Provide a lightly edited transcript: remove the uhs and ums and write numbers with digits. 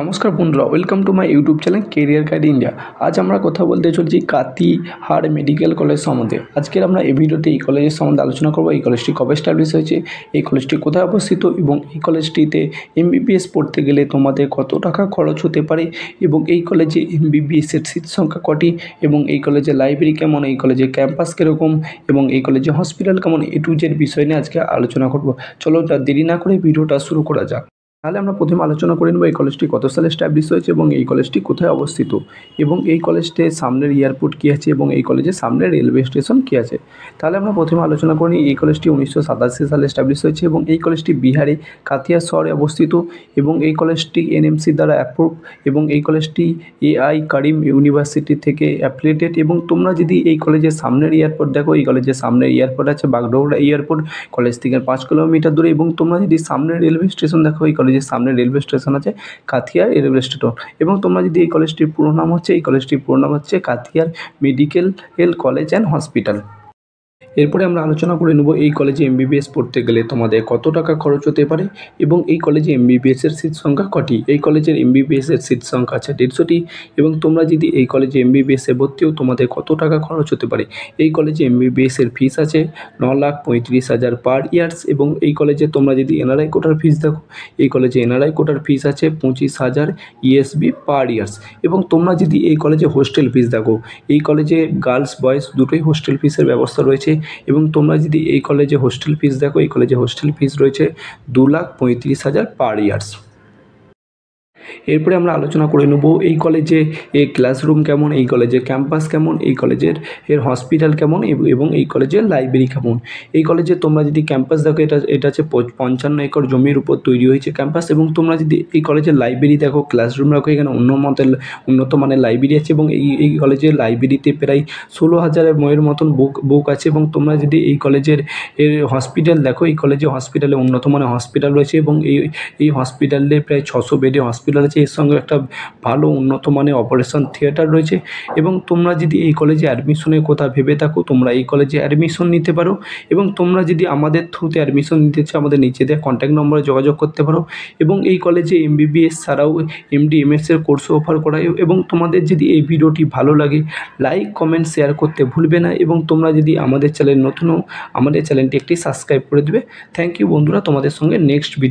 নমস্কার বন্ধুরা, welcome to my YouTube channel career guide India. আজ আমরা কথা বলতে চলছি কাতিহার মেডিকেল কলেজ সম্বন্ধে। আজকের আমরা এই ভিডিওতে এই কলেজের সম্বন্ধে আলোচনা করব। এই কলেজটি কবে এস্টাবলিশ হয়েছে, এই কলেজটি কোথায় অবস্থিত এবং এই কলেজটিতে এমবিবিএস পড়তে গেলে তোমাদের কত টাকা খরচ হতে পারে এবং এই কলেজে এমবিবিএসের সিট সংখ্যা কটি এবং এই কলেজের লাইব্রেরি কেমন, এই কলেজের ক্যাম্পাস কীরকম এবং এই কলেজে হসপিটাল কেমন, এ টু জেড বিষয় নিয়ে আজকে আলোচনা করব। চলো দেরি না করে ভিডিওটা শুরু করা যাক। তাহলে আমরা প্রথমে আলোচনা করে নেব এই কলেজটি কত সালে এস্টাবলিশ হয়েছে এবং এই কলেজটি কোথায় অবস্থিত এবং এই কলেজটির সামনের এয়ারপোর্ট কী আছে এবং এই কলেজের সামনের রেলওয়ে স্টেশন কী আছে। তাহলে আমরা প্রথমে আলোচনা করি এই কলেজটি 1987 সালে এস্টাবলিশ হয়েছে এবং এই কলেজটি বিহারে কাতিয়া শহরে অবস্থিত এবং এই কলেজটি এনএমসি দ্বারা অ্যাপ্রুভ এবং এই কলেজটি এআই কারিম ইউনিভার্সিটি থেকে অ্যাফিলিয়েটেড। এবং তোমরা যদি এই কলেজের সামনের এয়ারপোর্ট দেখো, এই কলেজের সামনের এয়ারপোর্ট আছে বাগডোগরা এয়ারপোর্ট, কলেজ থেকে 5 কিলোমিটার দূরে। এবং তোমরা যদি সামনের রেলওয়ে স্টেশন দেখো, এই কলেজের সামনে রেলওয়ে স্টেশন আছে কাথিয়ার রেলওয়ে স্টেশন। এবং তোমরা যদি এই কলেজটির পুরো নাম হচ্ছে, এই কলেজটির পুরো নাম হচ্ছে কাথিয়ার মেডিকেল কলেজ অ্যান্ড হসপিটাল। এরপরে আমরা আলোচনা করে নেব এই কলেজে এমবিবিএস পড়তে গেলে তোমাদের কত টাকা খরচ হতে পারে এবং এই কলেজে এমবিবিএসের সিট সংখ্যা কটি। এই কলেজের এমবিবিএসের সিট সংখ্যা আছে 150টি এবং তোমরা যদি এই কলেজে এমবিবিএসে ভর্তিও তোমাদের কত টাকা খরচ হতে পারে। এই কলেজে এমবিবিএসের ফিস আছে 9,35,000 পার ইয়ার্স এবং এই কলেজে তোমরা যদি এনআরআই কোটার ফিস দেখো, এই কলেজে এনআরআই কোটার ফিস আছে 25,000 ইএসবি পার ইয়ার্স। এবং তোমরা যদি এই কলেজে হোস্টেল ফিস দেখো, এই কলেজে গার্লস বয়েজ দুটোই হোস্টেল ফিসের ব্যবস্থা রয়েছে। এবং তোমরা যদি এই কলেজে হোস্টেল ফিস দেখো, এই কলেজে হোস্টেল ফিস রয়েছে 2,35,000 পার ইয়ার্স। এরপরে আমরা আলোচনা করে নেব এই কলেজে ক্লাসরুম কেমন, এই কলেজের ক্যাম্পাস কেমন, এই কলেজের হসপিটাল কেমন এবং এই কলেজের লাইব্রেরি কেমন। এই কলেজে তোমরা যদি ক্যাম্পাস দেখো, এটা হচ্ছে 55 একর জমির উপর তৈরি হয়েছে ক্যাম্পাস। এবং তোমরা যদি এই কলেজের লাইব্রেরি দেখো, ক্লাসরুম দেখো, এখানে উন্নত মানের লাইব্রেরি আছে এবং এই কলেজের লাইব্রেরিতে প্রায় 16,000 বইয়ের মতন বুক আছে। এবং তোমরা যদি এই কলেজের হসপিটাল দেখো, এই কলেজে হসপিটালে উন্নত মানের হসপিটাল রয়েছে এবং এই হসপিটালে প্রায় 600 বেডের হসপিটাল আছে। এর সঙ্গে একটা ভালো উন্নত মানের অপারেশন থিয়েটার রয়েছে। এবং তোমরা যদি এই কলেজে অ্যাডমিশনের কথা ভেবে থাকো, তোমরা এই কলেজে অ্যাডমিশন নিতে পারো। এবং তোমরা যদি আমাদের থ্রুতে অ্যাডমিশন নিতে চাও, আমাদের নিচে দেওয়া কন্ট্যাক্ট নম্বরে যোগাযোগ করতে পারো। এবং এই কলেজে এমবিবিএস ছাড়াও এমডি এমএসের কোর্সও অফার করা হয়। এবং তোমাদের যদি এই ভিডিওটি ভালো লাগে, লাইক কমেন্ট শেয়ার করতে ভুলবে না। এবং তোমরা যদি আমাদের চ্যানেল নতুন হও, আমাদের চ্যানেলটি একটি সাবস্ক্রাইব করে দেবে। থ্যাংক ইউ বন্ধুরা, তোমাদের সঙ্গে নেক্সট ভিডিও